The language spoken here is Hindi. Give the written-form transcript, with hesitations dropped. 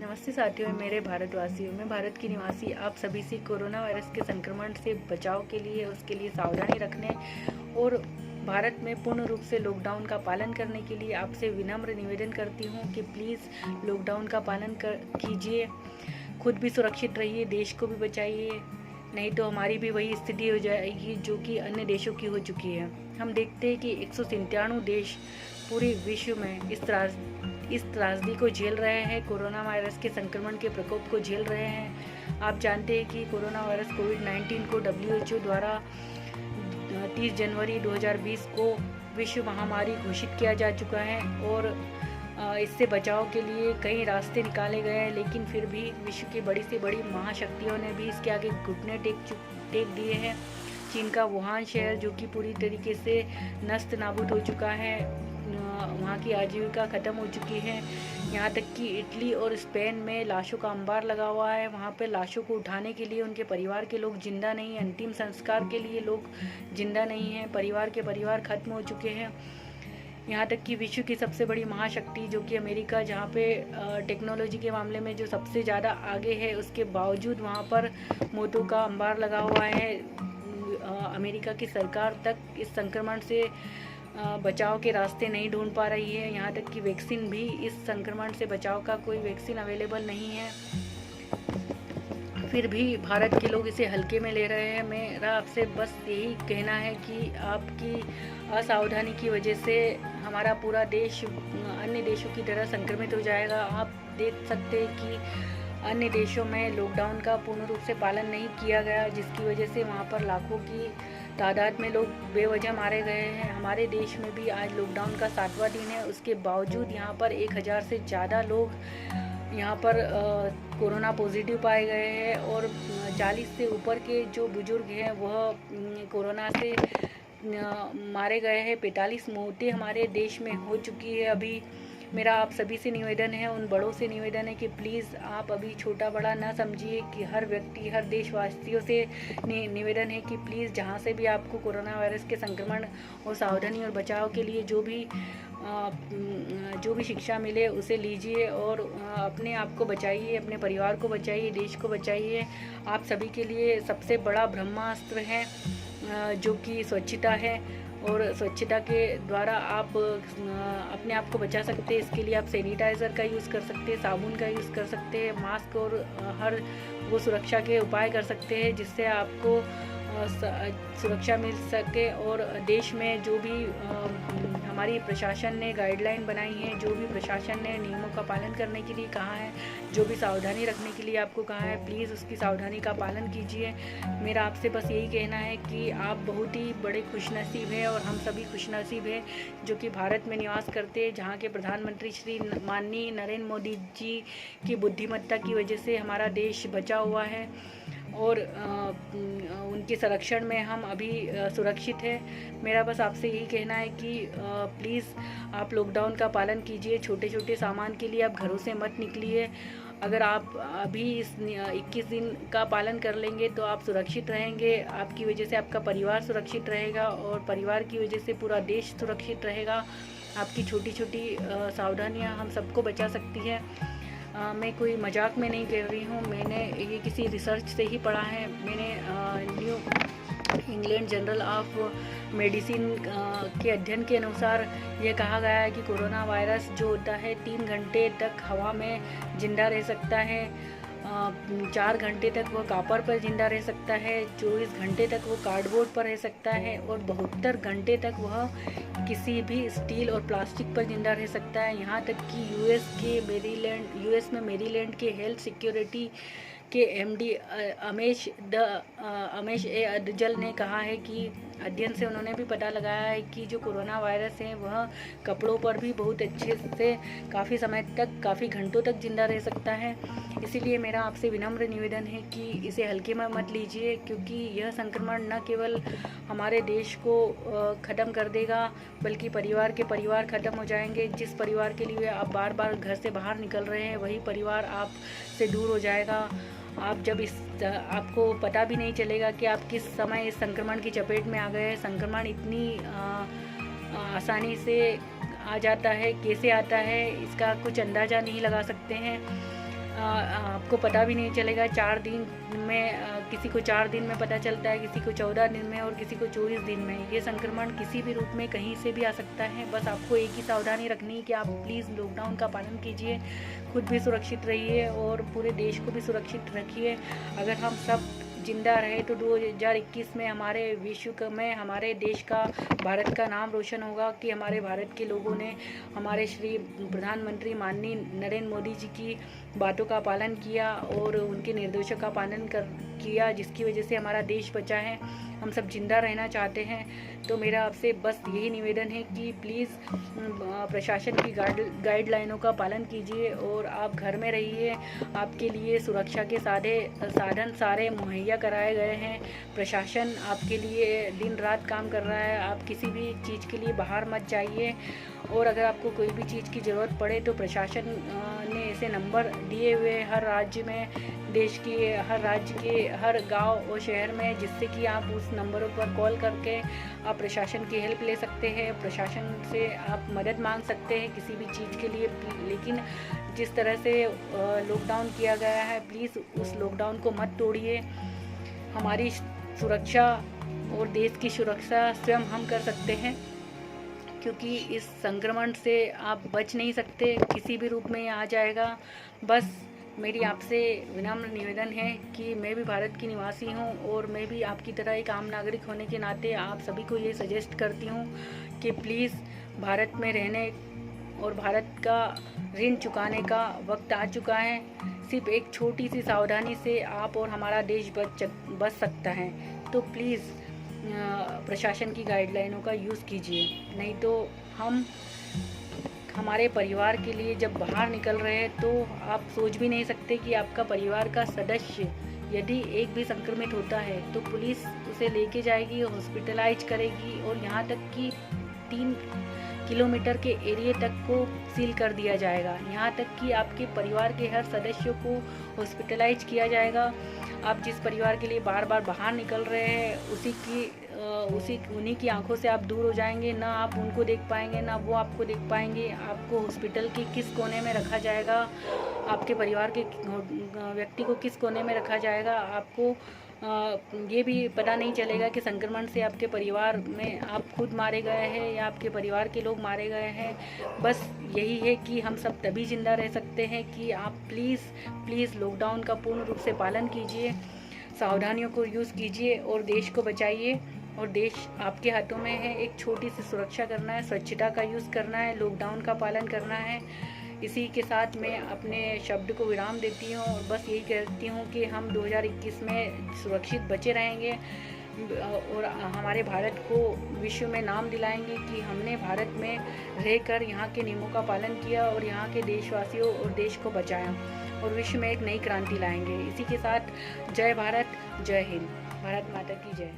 नमस्ते साथियों, मेरे भारतवासियों। मैं भारत की निवासी आप सभी से कोरोना वायरस के संक्रमण से बचाव के लिए, उसके लिए सावधानी रखने और भारत में पूर्ण रूप से लॉकडाउन का पालन करने के लिए आपसे विनम्र निवेदन करती हूं कि प्लीज़ लॉकडाउन का पालन कीजिए। खुद भी सुरक्षित रहिए, देश को भी बचाइए, नहीं तो हमारी भी वही स्थिति हो जाएगी जो कि अन्य देशों की हो चुकी है। हम देखते हैं कि 197 देश पूरे विश्व में इस त्रासदी को झेल रहे हैं, कोरोना वायरस के संक्रमण के प्रकोप को झेल रहे हैं। आप जानते हैं कि कोरोना वायरस कोविड-19 को WHO द्वारा 30 जनवरी 2020 को विश्व महामारी घोषित किया जा चुका है और इससे बचाव के लिए कई रास्ते निकाले गए हैं, लेकिन फिर भी विश्व की बड़ी से बड़ी महाशक्तियों ने भी इसके आगे घुटने टेक दिए हैं। चीन का वुहान शहर जो कि पूरी तरीके से नष्ट नाबूद हो चुका है, वहाँ की आजीविका ख़त्म हो चुकी है। यहाँ तक कि इटली और स्पेन में लाशों का अंबार लगा हुआ है। वहाँ पर लाशों को उठाने के लिए उनके परिवार के लोग जिंदा नहीं हैं, अंतिम संस्कार के लिए लोग जिंदा नहीं हैं, परिवार के परिवार ख़त्म हो चुके हैं। यहाँ तक कि विश्व की सबसे बड़ी महाशक्ति जो कि अमेरिका, जहाँ पे टेक्नोलॉजी के मामले में जो सबसे ज़्यादा आगे है, उसके बावजूद वहाँ पर मौतों का अंबार लगा हुआ है। अमेरिका की सरकार तक इस संक्रमण से बचाव के रास्ते नहीं ढूंढ पा रही है। यहाँ तक कि वैक्सीन भी, इस संक्रमण से बचाव का कोई वैक्सीन अवेलेबल नहीं है। फिर भी भारत के लोग इसे हल्के में ले रहे हैं। मेरा आपसे बस यही कहना है कि आपकी असावधानी की वजह से हमारा पूरा देश अन्य देशों की तरह संक्रमित हो जाएगा। आप देख सकते हैं कि अन्य देशों में लॉकडाउन का पूर्ण रूप से पालन नहीं किया गया, जिसकी वजह से वहाँ पर लाखों की तादाद में लोग बेवजह मारे गए हैं। हमारे देश में भी आज लॉकडाउन का 7वां दिन है, उसके बावजूद यहाँ पर 1000 से ज़्यादा लोग यहाँ पर कोरोना पॉजिटिव पाए गए हैं और 40 से ऊपर के जो बुजुर्ग हैं वह कोरोना से मारे गए हैं। 45 मौतें हमारे देश में हो चुकी है। अभी मेरा आप सभी से निवेदन है, उन बड़ों से निवेदन है कि प्लीज़ आप अभी छोटा बड़ा ना समझिए, कि हर व्यक्ति, हर देशवासियों से निवेदन है कि प्लीज़ जहाँ से भी आपको कोरोना वायरस के संक्रमण और सावधानी और बचाव के लिए जो भी शिक्षा मिले उसे लीजिए और अपने आप को बचाइए, अपने परिवार को बचाइए, देश को बचाइए। आप सभी के लिए सबसे बड़ा ब्रह्मास्त्र है जो कि स्वच्छता है और स्वच्छता के द्वारा आप अपने आप को बचा सकते हैं। इसके लिए आप सैनिटाइज़र का यूज़ कर सकते हैं, साबुन का यूज़ कर सकते हैं, मास्क और हर वो सुरक्षा के उपाय कर सकते हैं जिससे आपको सुरक्षा मिल सके। और देश में जो भी हमारी प्रशासन ने गाइडलाइन बनाई है, जो भी प्रशासन ने नियमों का पालन करने के लिए कहा है, जो भी सावधानी रखने के लिए आपको कहा है, प्लीज़ उसकी सावधानी का पालन कीजिए। मेरा आपसे बस यही कहना है कि आप बहुत ही बड़े खुशनसीब हैं और हम सभी खुशनसीब हैं जो कि भारत में निवास करते हैं, जहाँ के प्रधानमंत्री श्री माननीय नरेंद्र मोदी जी की बुद्धिमत्ता की वजह से हमारा देश बचा हुआ है और उनके संरक्षण में हम अभी सुरक्षित हैं। मेरा बस आपसे यही कहना है कि प्लीज़ आप लॉकडाउन का पालन कीजिए। छोटे छोटे सामान के लिए आप घरों से मत निकलिए। अगर आप अभी इस 21 दिन का पालन कर लेंगे तो आप सुरक्षित रहेंगे, आपकी वजह से आपका परिवार सुरक्षित रहेगा और परिवार की वजह से पूरा देश सुरक्षित रहेगा। आपकी छोटी छोटी सावधानियाँ हम सबको बचा सकती है। मैं कोई मजाक में नहीं कह रही हूँ, मैंने ये किसी रिसर्च से ही पढ़ा है। मैंने new England journal of medicine के अध्ययन के अनुसार ये कहा गया है कि कोरोना वायरस जो होता है 3 घंटे तक हवा में जिंदा रह सकता है, 4 घंटे तक वह कॉपर पर जिंदा रह सकता है, 24 घंटे तक वो कार्डबोर्ड पर रह सकता है और 72 घंटे तक वह किसी भी स्टील और प्लास्टिक पर जिंदा रह सकता है। यहाँ तक कि यूएस में मेरीलैंड के हेल्थ सिक्योरिटी के एमडी अमेश ए अदजल ने कहा है कि अध्ययन से उन्होंने भी पता लगाया है कि जो कोरोना वायरस है वह कपड़ों पर भी बहुत अच्छे से काफ़ी समय तक, काफ़ी घंटों तक जिंदा रह सकता है। इसीलिए मेरा आपसे विनम्र निवेदन है कि इसे हल्के में मत लीजिए, क्योंकि यह संक्रमण न केवल हमारे देश को ख़त्म कर देगा बल्कि परिवार के परिवार ख़त्म हो जाएंगे। जिस परिवार के लिए आप बार बार घर से बाहर निकल रहे हैं वही परिवार आप से दूर हो जाएगा। आप जब आपको पता भी नहीं चलेगा कि आप किस समय इस संक्रमण की चपेट में आ गए। संक्रमण इतनी आसानी से आ जाता है, कैसे आता है इसका कुछ अंदाज़ा नहीं लगा सकते हैं। आपको पता भी नहीं चलेगा। 4 दिन में किसी को 4 दिन में पता चलता है, किसी को 14 दिन में और किसी को 24 दिन में। ये संक्रमण किसी भी रूप में कहीं से भी आ सकता है। बस आपको एक ही सावधानी रखनी है कि आप प्लीज़ लॉकडाउन का पालन कीजिए, खुद भी सुरक्षित रहिए और पूरे देश को भी सुरक्षित रखिए। अगर हम सब जिंदा रहे तो 2021 में हमारे विश्व में हमारे देश का, भारत का नाम रोशन होगा कि हमारे भारत के लोगों ने हमारे श्री प्रधानमंत्री माननीय नरेंद्र मोदी जी की बातों का पालन किया और उनके निर्देशों का पालन किया, जिसकी वजह से हमारा देश बचा है। हम सब जिंदा रहना चाहते हैं। तो मेरा आपसे बस यही निवेदन है कि प्लीज़ प्रशासन की गाइडलाइनों का पालन कीजिए और आप घर में रहिए। आपके लिए सुरक्षा के साधन सारे मुहैया कराए गए हैं। प्रशासन आपके लिए दिन रात काम कर रहा है। आप किसी भी चीज़ के लिए बाहर मत जाइए और अगर आपको कोई भी चीज़ की ज़रूरत पड़े तो प्रशासन ने ऐसे नंबर दिए हुए हर राज्य में, देश के हर राज्य के हर गांव और शहर में, जिससे कि आप उस नंबरों पर कॉल करके आप प्रशासन की हेल्प ले सकते हैं। प्रशासन से आप मदद मांग सकते हैं किसी भी चीज़ के लिए। लेकिन जिस तरह से लॉकडाउन किया गया है, प्लीज़ उस लॉकडाउन को मत तोड़िए। हमारी सुरक्षा और देश की सुरक्षा स्वयं हम कर सकते हैं, क्योंकि इस संक्रमण से आप बच नहीं सकते, किसी भी रूप में ये आ जाएगा। बस मेरी आपसे विनम्र निवेदन है कि मैं भी भारत की निवासी हूँ और मैं भी आपकी तरह एक आम नागरिक होने के नाते आप सभी को ये सजेस्ट करती हूँ कि प्लीज़ भारत में रहने और भारत का ऋण चुकाने का वक्त आ चुका है। सिर्फ एक छोटी सी सावधानी से आप और हमारा देश बच सकता है। तो प्लीज़ प्रशासन की गाइडलाइनों का यूज़ कीजिए, नहीं तो हम हमारे परिवार के लिए जब बाहर निकल रहे हैं तो आप सोच भी नहीं सकते कि आपका परिवार का सदस्य यदि एक भी संक्रमित होता है तो पुलिस उसे लेके जाएगी, हॉस्पिटलाइज करेगी और यहाँ तक कि 3 किलोमीटर के एरिया तक को सील कर दिया जाएगा। यहाँ तक कि आपके परिवार के हर सदस्यों को हॉस्पिटलाइज किया जाएगा। आप जिस परिवार के लिए बार बार बाहर निकल रहे हैं उन्हीं की आंखों से आप दूर हो जाएंगे। ना आप उनको देख पाएंगे, ना वो आपको देख पाएंगे। आपको हॉस्पिटल के किस कोने में रखा जाएगा, आपके परिवार के व्यक्ति को किस कोने में रखा जाएगा, आपको ये भी पता नहीं चलेगा कि संक्रमण से आपके परिवार में आप खुद मारे गए हैं या आपके परिवार के लोग मारे गए हैं। बस यही है कि हम सब तभी जिंदा रह सकते हैं कि आप प्लीज़ लॉकडाउन का पूर्ण रूप से पालन कीजिए, सावधानियों को यूज़ कीजिए और देश को बचाइए। और देश आपके हाथों में है। एक छोटी सी सुरक्षा करना है, स्वच्छता का यूज़ करना है, लॉकडाउन का पालन करना है। इसी के साथ मैं अपने शब्द को विराम देती हूँ और बस यही कहती हूँ कि हम 2021 में सुरक्षित बचे रहेंगे और हमारे भारत को विश्व में नाम दिलाएंगे कि हमने भारत में रहकर यहाँ के नियमों का पालन किया और यहाँ के देशवासियों और देश को बचाया और विश्व में एक नई क्रांति लाएंगे। इसी के साथ जय भारत, जय हिंद, भारत माता की जय।